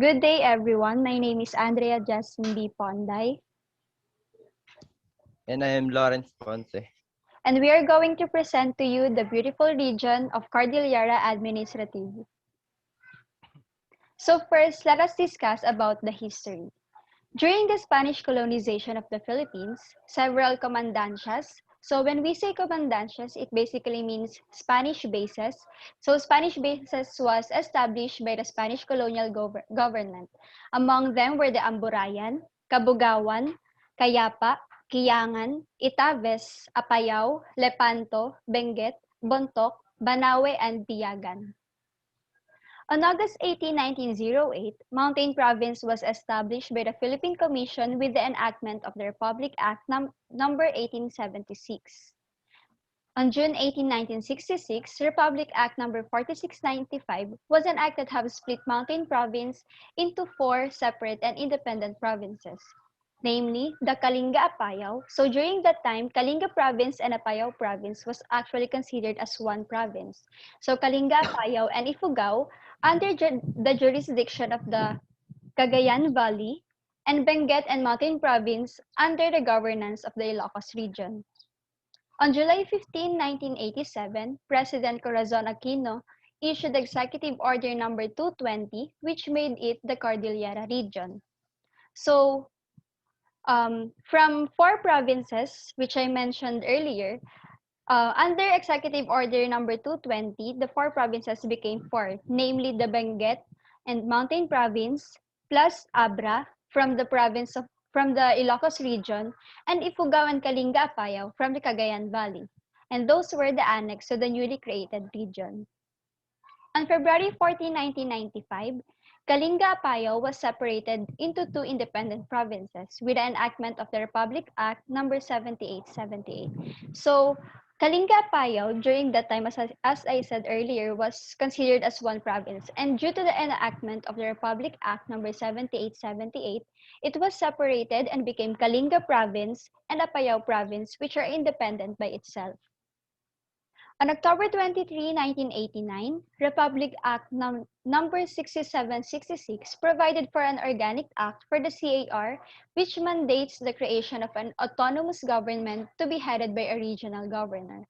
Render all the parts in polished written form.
Good day, everyone. My name is Andrea Jasmine B. Ponday, And I am Lawrence Ponce. and we are going to present to you the beautiful region of Cordillera Administrative. So first, let us discuss about the history. During the Spanish colonization of the Philippines, several comandancias. So when we say comandancias, it basically means Spanish bases. So Spanish bases was established by the Spanish colonial government. Among them were the Amburayan, Kabugawan, Kayapa, Kiyangan, Itaves, Apayao, Lepanto, Benguet, Bontoc, Banawe, and Biyagan. On August 18, 1908, Mountain Province was established by the Philippine Commission with the enactment of the Republic Act Number 1876. On June 18, 1966, Republic Act Number 4695 was enacted to have split Mountain Province into four separate and independent provinces, namely the Kalinga-Apayao. So during that time, Kalinga Province and Apayao Province was actually considered as one province. So Kalinga-Apayao and Ifugao under the jurisdiction of the Cagayan Valley, and Benguet and Mountain Province under the governance of the Ilocos region. On July 15, 1987, President Corazon Aquino issued Executive Order Number 220, which made it the Cordillera region. So, from four provinces, which I mentioned earlier, under Executive Order Number 220, the four provinces became four, namely the Benguet and Mountain Province, plus Abra from the Ilocos region, and Ifugao and Kalinga Apayao from the Cagayan Valley. And those were the annex to the newly created region. On February 14, 1995, Kalinga Apayao was separated into two independent provinces with the enactment of the Republic Act Number 7878. So, Kalinga Apayao during that time, as I said earlier, was considered as one province. And due to the enactment of the Republic Act Number 7878, it was separated and became Kalinga Province and Apayao Province, which are independent by itself. On October 23, 1989, Republic Act Number 6766 provided for an organic act for the CAR which mandates the creation of an autonomous government to be headed by a regional governor.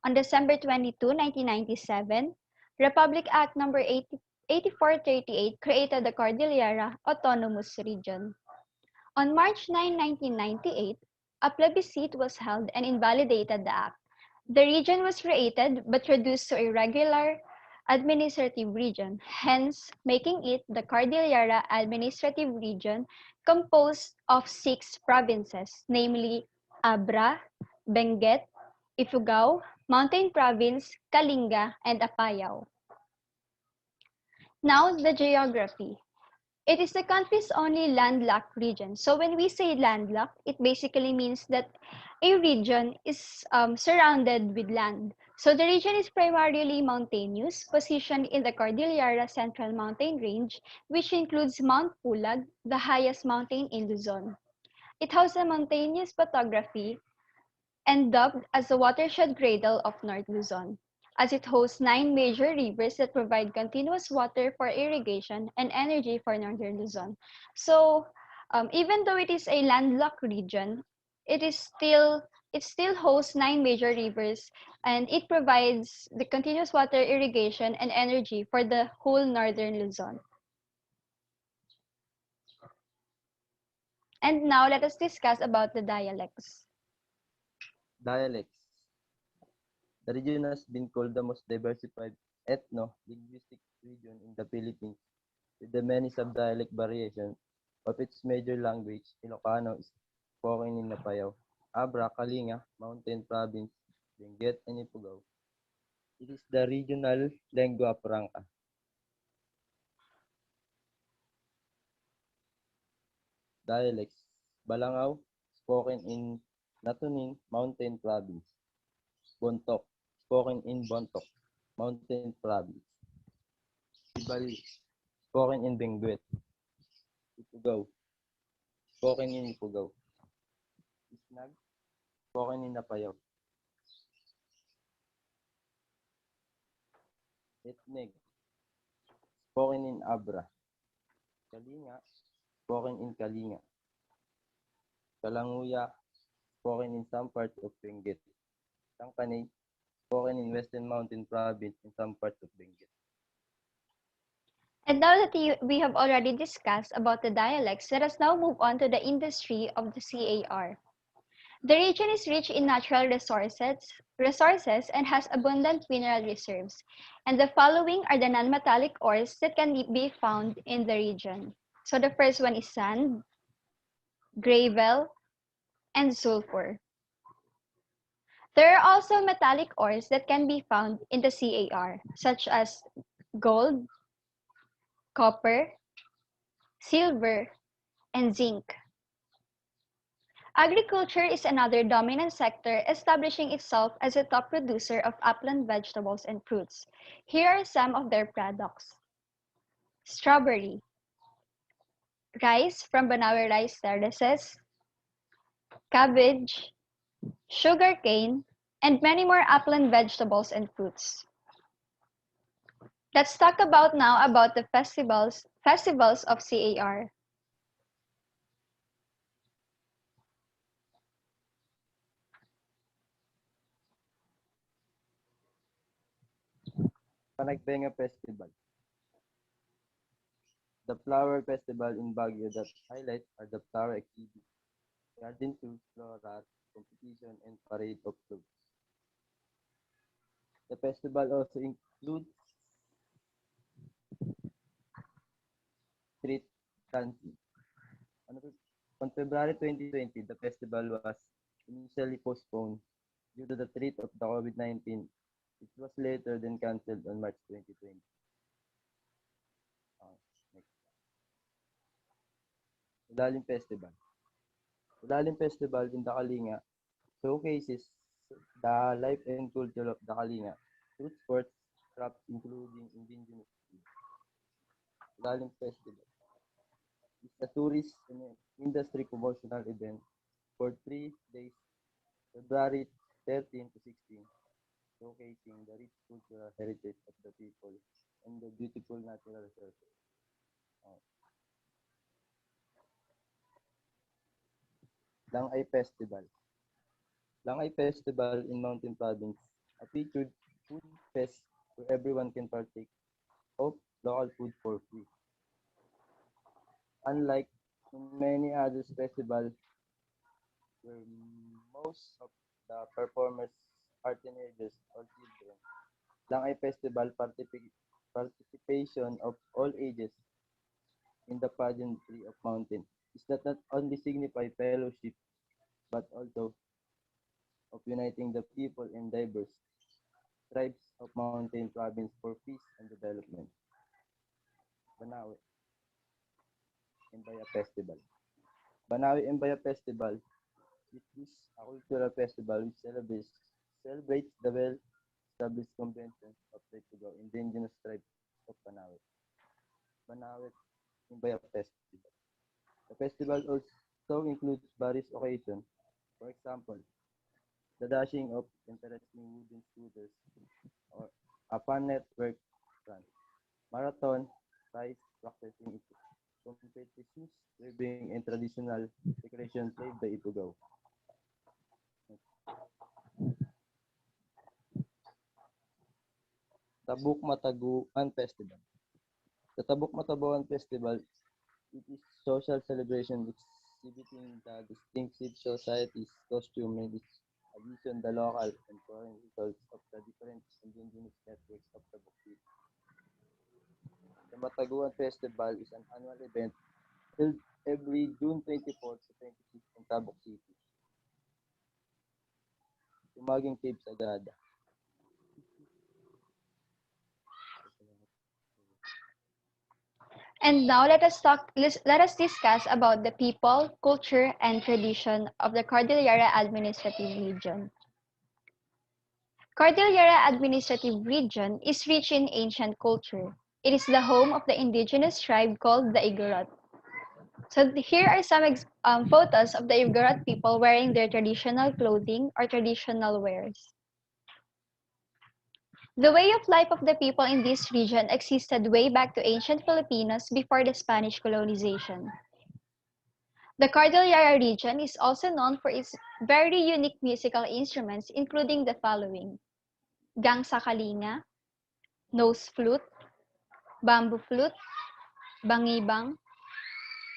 On December 22, 1997, Republic Act Number 8438 created the Cordillera Autonomous Region. On March 9, 1998, a plebiscite was held and invalidated the act. The region was created but reduced to a regular administrative region, hence making it the Cordillera Administrative Region composed of 6 provinces, namely Abra, Benguet, Ifugao, Mountain Province, Kalinga, and Apayao. Now, the geography. It is the country's only landlocked region. So when we say landlocked, it basically means that a region is surrounded with land. So the region is primarily mountainous, positioned in the Cordillera Central Mountain Range, which includes Mount Pulag, the highest mountain in Luzon. It has a mountainous topography and dubbed as the watershed cradle of North Luzon, as it hosts 9 major rivers that provide continuous water for irrigation and energy for northern Luzon. So, even though it is a landlocked region, it still hosts 9 major rivers, and it provides the continuous water irrigation and energy for the whole northern Luzon. And now let us discuss about the dialects. Dialects. The region has been called the most diversified ethno-linguistic region in the Philippines, with the many sub-dialect variations of its major language. Ilocano is spoken in Apayao, Abra, Kalinga, Mountain Province, Benguet, and Ifugao. It is the regional lingua franca. Dialects. Balangao, spoken in Natunin, Mountain Province. Bontoc, spoken in Bontoc, Mountain Province. Ibali, spoken in Benguet. Ifugao, spoken in Ifugao. Isnag, spoken in Apayao. Etneg, spoken in Abra. Kalinga, spoken in Kalinga. Kalanguya, spoken in some parts of Benguet. Tangkanay, spoken in Western Mountain Province in some parts of Benguet. And now that we have already discussed about the dialects, let us now move on to the industry of the CAR. The region is rich in natural resources and has abundant mineral reserves. And the following are the non-metallic ores that can be found in the region. So the first one is sand, gravel, and sulfur. There are also metallic ores that can be found in the CAR, such as gold, copper, silver, and zinc. Agriculture is another dominant sector, establishing itself as a top producer of upland vegetables and fruits. Here are some of their products: strawberry, rice from Banawe rice terraces, cabbage, sugarcane, and many more upland vegetables and fruits. Let's talk about now about the festivals of CAR. Panagbenga Festival. The flower festival in Baguio that highlights are the flower exhibit, garden tours, flora competition, and parade of floats. The festival also includes street dancing. On February 2020, the festival was initially postponed due to the threat of the COVID-19. It was later then cancelled on March 2020. Next. Ulalim Festival. Ulalim Festival in the Kalinga showcases the life and culture of the Kalinga through sports, crafts, including indigenous food. Ulalim Festival is a tourist and industry promotional event for 3 days, February 13 to 16, showcasing the rich cultural heritage of the people and the beautiful natural resources. Uh, Langay Festival. Langay Festival in Mountain Province, a featured food fest where everyone can partake of local food for free. Unlike in many other festivals where most of the performers are teenagers or children, Langay Festival participation of all ages in the pageantry of mountain is that not only signify fellowship but also of uniting the people in diverse tribes of mountain province for peace and development. Banawe Embaya Festival. Banawe Embaya Festival, which is a cultural festival which celebrates the well-established conventions of Portugal indigenous tribes of Banawe. Banawe Embaya Festival. The festival also includes various occasions. For example, the dashing of interesting wooden scooters or a fun network run, marathon, prize practicing competitions, weaving, and traditional decoration played by Itugaw. Tabuk Mataguan Festival. The Tabuk Mataguan Festival it is social celebration exhibiting the distinctive society's costume and its addition the local and foreign results of the different indigenous networks of Tabuk City. The Mataguan Festival is an annual event held every June 24 to 26 in Tabuk City. Tumaging Cape Sagrada. And now let us discuss about the people, culture, and tradition of the Cordillera Administrative Region. Cordillera Administrative Region is rich in ancient culture. It is the home of the indigenous tribe called the Igorot. So here are some photos of the Igorot people wearing their traditional clothing or traditional wares. The way of life of the people in this region existed way back to ancient Filipinos before the Spanish colonization. The Cordillera region is also known for its very unique musical instruments, including the following: gang sa kalinga, nose flute, bamboo flute, bangibang,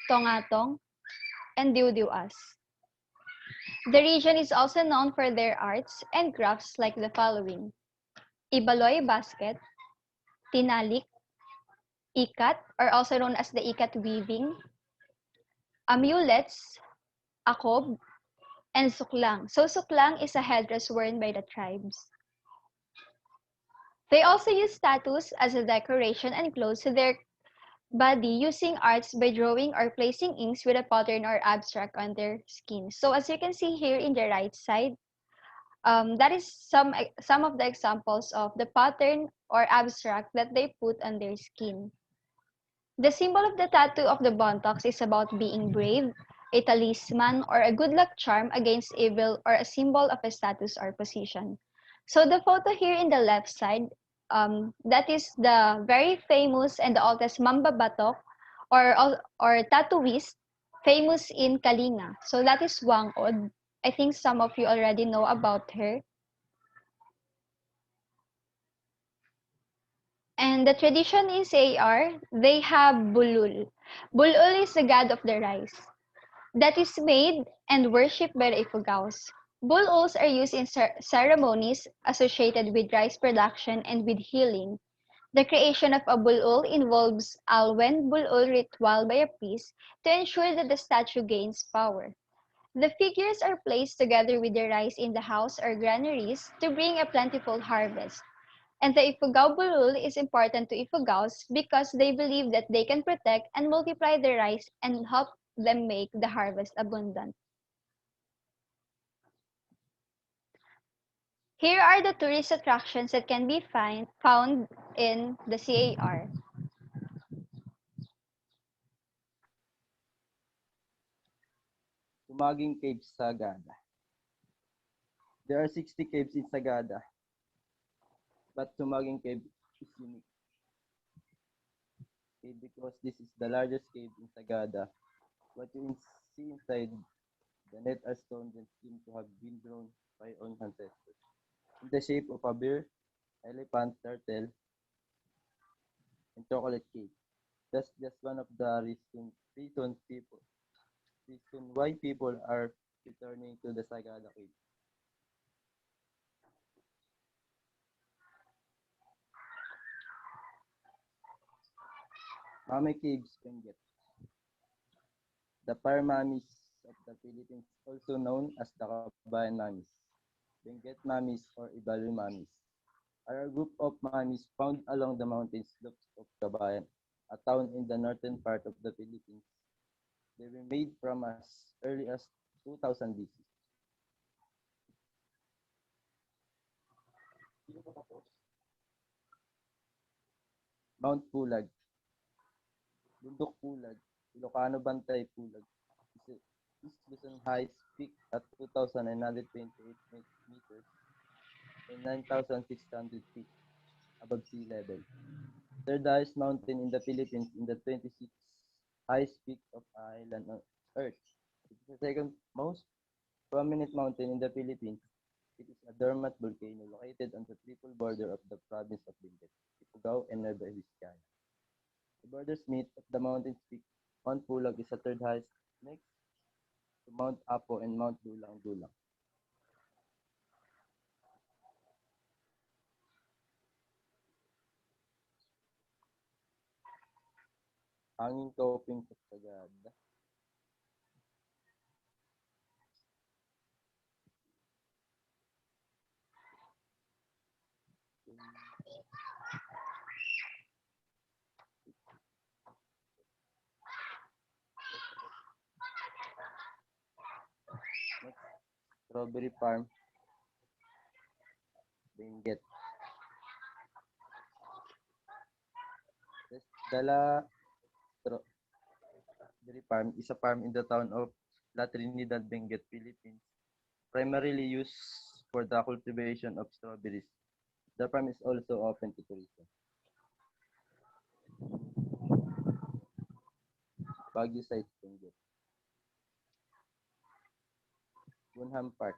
tongatong, and diwdiwas. The region is also known for their arts and crafts like the following: ibaloy basket, tinalik, ikat, or also known as the ikat weaving, amulets, akob, and suklang. So suklang is a headdress worn by the tribes. They also use tattoos as a decoration and clothes to their body using arts by drawing or placing inks with a pattern or abstract on their skin. So as you can see here in the right side, that is some of the examples of the pattern or abstract that they put on their skin. The symbol of the tattoo of the Bontocs is about being brave, a talisman, or a good luck charm against evil, or a symbol of a status or position. So the photo here in the left side, that is the very famous and the oldest Mamba Batok, or tattooist, famous in Kalinga. So that is Wangod. I think some of you already know about her. And the tradition in CAR, they have bulul. Bulul is the god of the rice that is made and worshipped by the Ifugaos. Bululs are used in ceremonies associated with rice production and with healing. The creation of a bulul involves alwen bulul ritual by a priest to ensure that the statue gains power. The figures are placed together with the rice in the house or granaries to bring a plentiful harvest. And the Ifugao Bulul is important to Ifugaos because they believe that they can protect and multiply the rice and help them make the harvest abundant. Here are the tourist attractions that can be found in the CAR. Tumaging Caves, Sagada. There are 60 caves in Sagada, but Tumaging Cave is unique because this is the largest cave in Sagada. What you see inside the net are stones that seem to have been grown by own ancestors. In the shape of a bear, elephant, turtle, and chocolate cake. That's just one of the reason why people are returning to the Sagada Cave. Mame Caves Benguet. The Fire Mummies of the Philippines, also known as the Kabayan Mummies, Benguet Mummies, or Ibalu Mummies, are a group of mummies found along the mountain slopes of Kabayan, a town in the northern part of the Philippines. They were made from as early as 2000 BC. Mount Pulag, Bundok Pulag, Ilocano Bantay Pulag, is Luzon highest peak at 2,928 meters and 9,600 feet above sea level. Third highest mountain in the Philippines in the 26th highest peak of island on Earth. It is the second most prominent mountain in the Philippines. It is a dormant volcano located on the triple border of the province of Benguet, Ifugao, and Nueva Vizcaya. The borders meet at the mountain's peak. Mount Pulag is the third highest next to Mount Apo and Mount Dulang Dulang. Hanging Coping sa Sagada. Next, Strawberry Farm, Benguet. Dala Strawberry Farm is a farm in the town of La Trinidad, Benguet, Philippines, primarily used for the cultivation of strawberries. The farm is also open to tourism. Baguio Sites Benguet. Bunham Park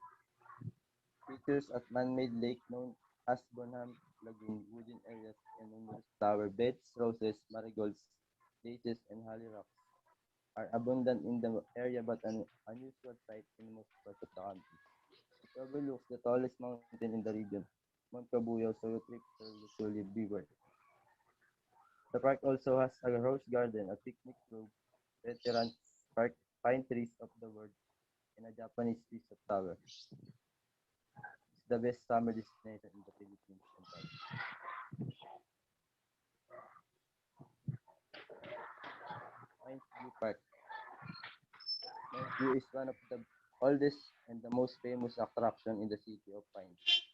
features a man-made lake known as Bunham Lagoon, wooded areas, and numerous flower beds, roses, marigolds, daisies, and hollyhocks are abundant in the area but an unusual sight in most parts of the country. It overlooks the tallest mountain in the region, Mount Cabuyao, so trips are usually beware. The park also has a rose garden, a picnic grove, veterans park, pine trees of the world, and a Japanese pizza tower. It's the best summer destination in the Philippines and Thailand. Mines View Park. Mines View is one of the oldest and the most famous attraction in the city of Pines.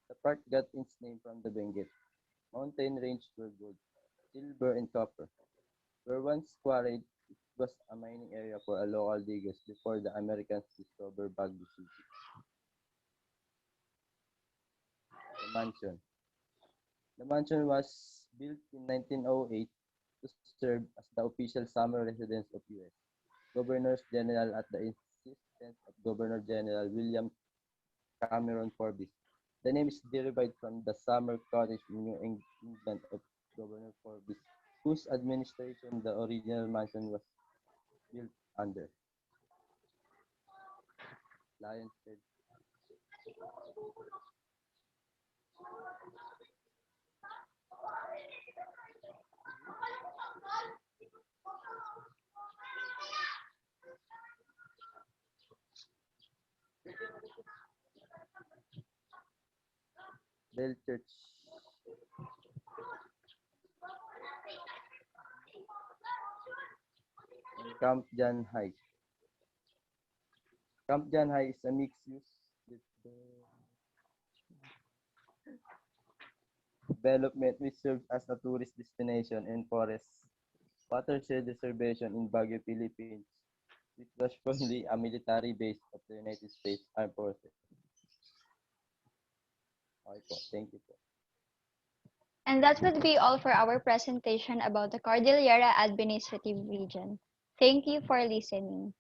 The park got its name from the Benguet mountain range where gold, silver, and copper were once quarried. It was a mining area for a local diggers before the Americans discovered Baguio City. The mansion. The mansion was built in 1908 to serve as the official summer residence of U.S. Governors General at the insistence of Governor General William Cameron Forbes. The name is derived from the summer cottage in New England of Governor Forbes, whose administration the original mansion was built under. Lion's Head, Bell Church, and Camp John High. Camp John High is a mixed use development which serves as a tourist destination and forest watershed reservation in Baguio, Philippines, which was formerly a military base of the United States Armed Forces. Okay po, thank you po. And that would be all for our presentation about the Cordillera Administrative Region. Thank you for listening.